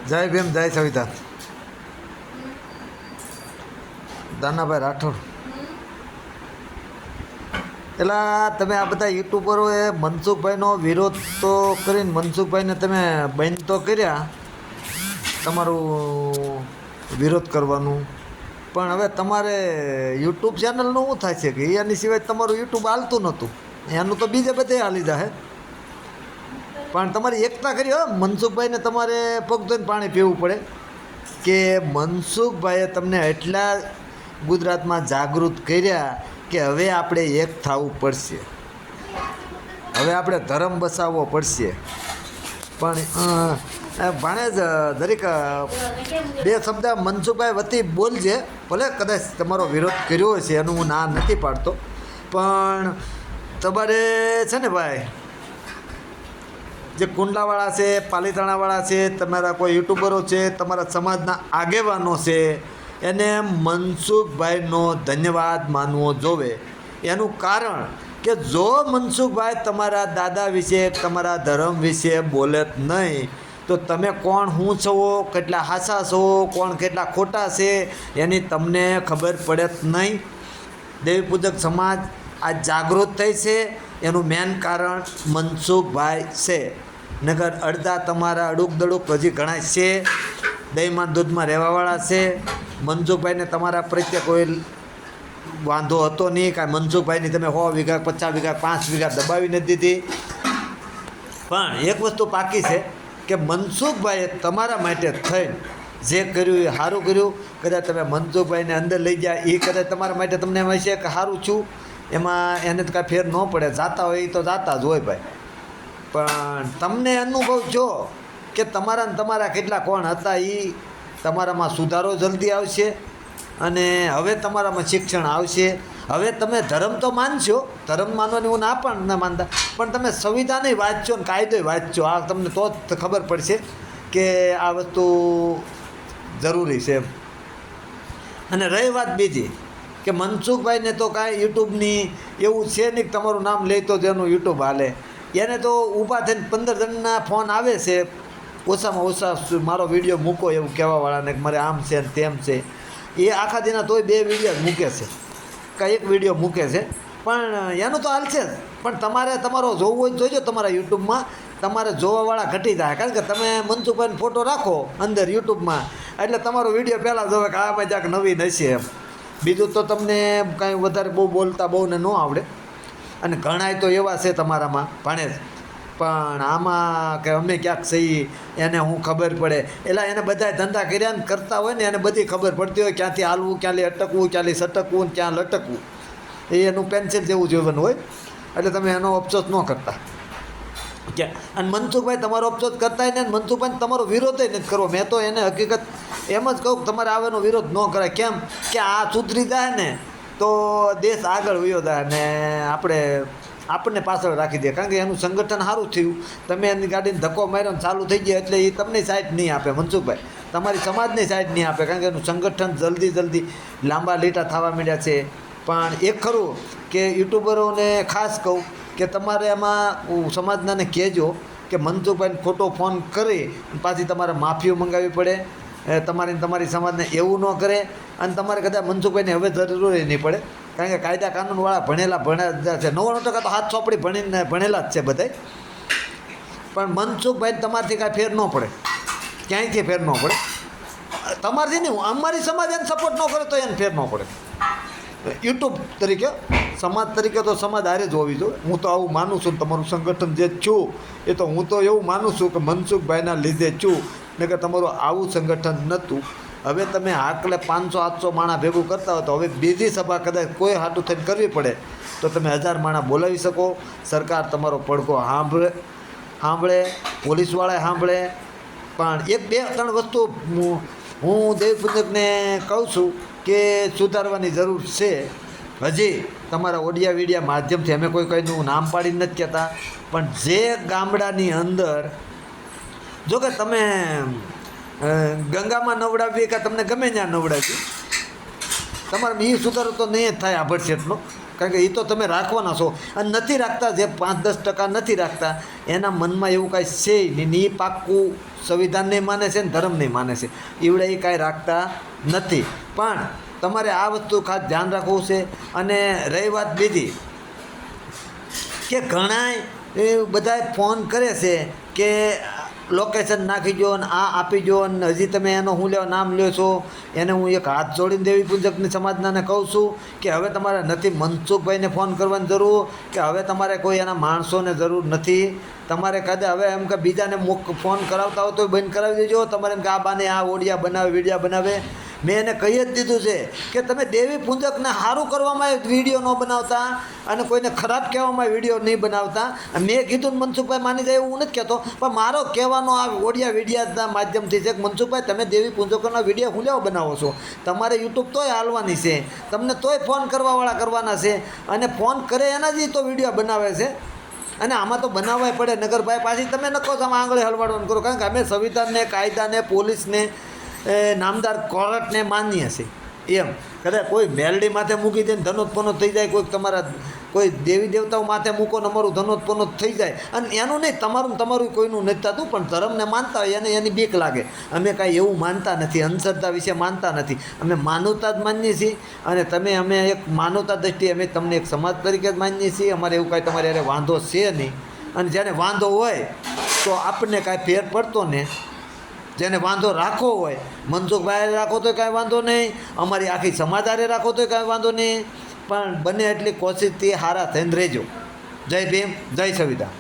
જય ભીમ જય સવિતા દાનાભાઈ રાઠોડ એટલે તમે આ બધા યુટ્યુબરોએ મનસુખભાઈનો વિરોધ તો કરીને મનસુખભાઈને તમે બંધ તો કર્યા તમારું વિરોધ કરવાનું, પણ હવે તમારે યુટ્યુબ ચેનલનું શું થાય છે કે એની સિવાય તમારું યુટ્યુબ હાલતું નહોતું, એનું તો બીજે બધે હાલી જાય. પણ તમારી એકતા કરી હો, મનસુખભાઈને તમારે પગ ધોઈને પાણી પીવું પડે કે મનસુખભાઈએ તમને એટલા ગુજરાતમાં જાગૃત કર્યા કે હવે આપણે એક થવું પડશે, હવે આપણે ધર્મ બસાવવો પડશે. પણ ભાણેજ દરેક બે શબ્દ મનસુખભાઈ વતી બોલજે, ભલે કદાચ તમારો વિરોધ કર્યો છે એનું હું ના નથી પાડતો, પણ તમારે છે ને ભાઈ જે કુંડલાવાળા છે, પાલીતાણાવાળા છે, તમારા કોઈ યુટ્યુબરો છે, તમારા સમાજના આગેવાનો છે, એને મનસુખભાઈનો ધન્યવાદ માનવો જોવે. એનું કારણ કે જો મનસુખભાઈ તમારા દાદા વિશે, તમારા ધર્મ વિશે બોલે જ નહીં તો તમે કોણ શું છો, કેટલા હાસા છો, કોણ કેટલા ખોટા છે એની તમને ખબર પડે જ નહીં. દેવી પૂજક સમાજ આ જાગૃત થઈ છે એનું મેન કારણ મનસુખભાઈ છે. નગર અડધા તમારા અડુક દડુક હજી ઘણા છે, દહીંમાં દૂધમાં રહેવાવાળા છે. મનસુખભાઈને તમારા પ્રત્યે કોઈ વાંધો હતો નહીં, કાંઈ મનસુખભાઈની તમે 100 વીઘા 50 વીઘા 5 વીઘા દબાવી નથી દીધી. પણ એક વસ્તુ પાકી છે કે મનસુખભાઈએ તમારા માટે થઈને જે કર્યું એ સારું કર્યું. કદાચ તમે મનસુખભાઈને અંદર લઈ ગયા એ કદાચ તમારા માટે તમને એમ હશે કે સારું છું, એમાં એને તો કાંઈ ફેર ન પડે, જાતા હોય એ તો જાતા જ હોય ભાઈ. પણ તમને અનુભવ જો કે તમારા કેટલા કોણ હતા, એ તમારામાં સુધારો જલ્દી આવશે અને હવે તમારામાં શિક્ષણ આવશે. હવે તમે ધર્મ તો માનશો, ધર્મ માનવાની હું ના પણ ન માનતા, પણ તમે સંવિધાને વાંચશો ને કાયદો વાંચશો, આ તમને તો જ ખબર પડશે કે આ વસ્તુ જરૂરી છે. અને રહી વાત બીજી કે મનસુખભાઈને તો કાંઈ યુટ્યુબની એવું છે નહીં કે તમારું નામ લે તો જેનું યુટ્યુબ હાલે. એને તો ઊભા થઈને 15 જણના ફોન આવે છે, ઓછામાં ઓછા મારો વિડીયો મૂકો એવું કહેવાવાળાને કે મારે આમ છે ને તેમ છે. એ આખા દિના તોય 2 વિડીયો મૂકે છે, કાંઈ એક વિડીયો મૂકે છે, પણ એનું તો હાલ છે જ. પણ તમારે તમારો જોવું હોય જોઈજો, તમારા યુટ્યુબમાં તમારે જોવાવાળા ઘટી જાય, કારણ કે તમે મનસુખભાઈનો ફોટો રાખો અંદર યુટ્યુબમાં એટલે તમારો વિડીયો પહેલાં જોવે કે આ મજાક નવીન હશે એમ. બીજું તો તમને કાંઈ વધારે બહુ બોલતા બહુને ન આવડે, અને ઘણાય તો એવા છે તમારામાં ભાણેજ, પણ આમાં કે અમે ક્યાંક સહી એને હું ખબર પડે. એટલે એને બધા ધંધા કર્યા ને કરતા હોય ને એને બધી ખબર પડતી હોય ક્યાંથી હાલવું, ક્યાંથી અટકવું, ક્યાંથી સટકવું ને ક્યાં લટકવું. એ એનું પેન્સિલ જેવું જીવન હોય, એટલે તમે એનો અફસોસ ન કરતા. અને મનસુખભાઈ તમારો અફસોસ કરતા ને મનસુખભાઈ તમારો વિરોધ નથી કરવો. મેં તો એને હકીકત એમ જ કહું કે તમારે આવેનો વિરોધ ન કરાય. કેમ કે આ સુધરી જાય ને તો દેશ આગળ વયો જાય ને આપણને પાછળ રાખી દે, કારણ કે એનું સંગઠન સારું થયું. તમે એની ગાડીને ધક્કો માર્યો ને ચાલુ થઈ ગયા એટલે એ તમને સાઈડ નહીં આપે મનસુખભાઈ, તમારી સમાજને સાઈડ નહીં આપે, કારણ કે એનું સંગઠન જલ્દી લાંબા લીટા થવા માંડ્યા છે. પણ એક ખરું કે યુટ્યુબરોને ખાસ કહું કે તમારે એમાં સમાજનાને કહેજો કે મનસુખભાઈને ખોટો ફોન કરી પાછી તમારે માફીઓ મંગાવવી પડે. તમારી સમાજને એવું ન કરે. અને તમારે કદાચ મનસુખભાઈને હવે જરૂરી નહીં પડે, કારણ કે કાયદા કાનૂનવાળા ભણેલા છે, 99% તો હાથ ચોપડી ભણેલા જ છે બધાય. પણ મનસુખભાઈને તમારથી કાંઈ ફેર ન પડે, ક્યાંયથી ફેર ન પડે. તમારથી નહીં, અમારી સમાજ એને સપોર્ટ ન કરે તો એને ફેર ન પડે. યુટ્યુબ તરીકે સમાજ તરીકે તો સમાજ હારે જ હોવી જોઈએ. હું તો આવું માનું છું. તમારું સંગઠન જે છું એ તો હું તો એવું માનું છું કે મનસુખભાઈના લીધે છું, ને કે તમારું આવું સંગઠન નહોતું. હવે તમે આકલે 500-700 માણસ ભેગું કરતા હોય તો હવે બીજી સભા કદાચ કોઈ હાટું થઈને કરવી પડે તો તમે 1000 માણસ બોલાવી શકો. સરકાર તમારો પડઘો સાંભળે, પોલીસવાળાએ સાંભળે. પણ 1-2-3 વસ્તુ હું દેવપૂજકને કહું છું કે સુધારવાની જરૂર છે. હજી તમારા ઓડિયા વિડિયા માધ્યમથી અમે કોઈનું નામ પાડીને નથી કહેતા, પણ જે ગામડાની અંદર જો કે તમે ગંગામાં નવડાવી કે તમને ગમે ત્યાં નવડાવી, તમારે એ સુધારો તો નહીં જ થાય આભડશેટનો. કારણ કે એ તો તમે રાખવાના છો અને નથી રાખતા, જે 5-10% નથી રાખતા એના મનમાં એવું કાંઈ છે નહીં ને એ પાક્કું સંવિધાનને માને છે ને ધર્મને માને છે, એવડે એ કાંઈ રાખતા નથી. પણ તમારે આ વસ્તુ ખાસ ધ્યાન રાખવું છે. અને રહી વાત બીજી કે ઘણાય એ બધાય ફોન કરે છે કે લોકેશન નાખી દો ને આ આપી દો ને હજી તમે એનો હું લેવા નામ લ્યો છો. એને હું એક હાથ જોડીને દેવી પૂજકની સમાજનાને કહું છું કે હવે તમારે નથી મનસુખભાઈને ફોન કરવાની જરૂર, કે હવે તમારે કોઈ એના માણસોને જરૂર નથી. તમારે કદાચ હવે એમ કે બીજાને ફોન કરાવતા હોય તો બંધ કરાવી દેજો. તમારે એમ કે આ બાને આ ઓડિયા બનાવે વિડીયા બનાવે. મેં એને કહી જ દીધું છે કે તમે દેવી પૂજકને સારું કરવામાં વિડીયો ન બનાવતા અને કોઈને ખરાબ કહેવામાં વિડીયો નહીં બનાવતા. મેં કીધું ને મનસુખભાઈ માની જાય એવું નથી કહેતો, પણ મારો કહેવાનો આ ઓડિયા વિડીયાના માધ્યમથી છે કે મનસુખભાઈ તમે દેવી પૂજકોના વિડીયો હું લેવા બનાવો છો, તમારે યુટ્યુબ તોય હાલવાની છે, તમને તોય ફોન કરવાવાળા કરવાના છે અને ફોન કરે એના જ તો વિડીયો બનાવે છે. અને આમાં તો બનાવવાય પડે. નગરભાઈ પાછી તમે નકો તમે આંગળે હલવાડવાનું કરો, કારણ કે અમે સંવિધાનને, કાયદાને, પોલીસને, નામદાર કોર્ટને માનીએ છીએ. એમ કદાચ કોઈ મેલડી માથે મૂકી દે ને ધનોત્પન્નો થઈ જાય, કોઈ તમારા કોઈ દેવી દેવતાઓ માથે મૂકો ને અમારું ધનોત્પન્નો થઈ જાય. અને એનું નહીં, તમારું કોઈનું નથી થતું, પણ ધર્મને માનતા હોય એને એની બીક લાગે. અમે કાંઈ એવું માનતા નથી, અંધશ્રદ્ધા વિશે માનતા નથી, અમે માનવતા જ માનીએ છીએ. અને અમે એક માનવતા દ્રષ્ટિએ અમે તમને એક સમાજ તરીકે જ માનીએ છીએ. અમારે એવું કાંઈ તમારે યારે વાંધો છે નહીં. અને જેને વાંધો હોય તો આપણને કાંઈ ફેર પડતો ને, જેને વાંધો રાખવો હોય મનસુખભાઈ રાખો તો કાંઈ વાંધો નહીં, અમારી આખી સમાજ હારે રાખો તો કાંઈ વાંધો નહીં, પણ બને એટલી કોશિશથી હારા થઈને રહેજો. જય ભીમ, જય સંવિધાન.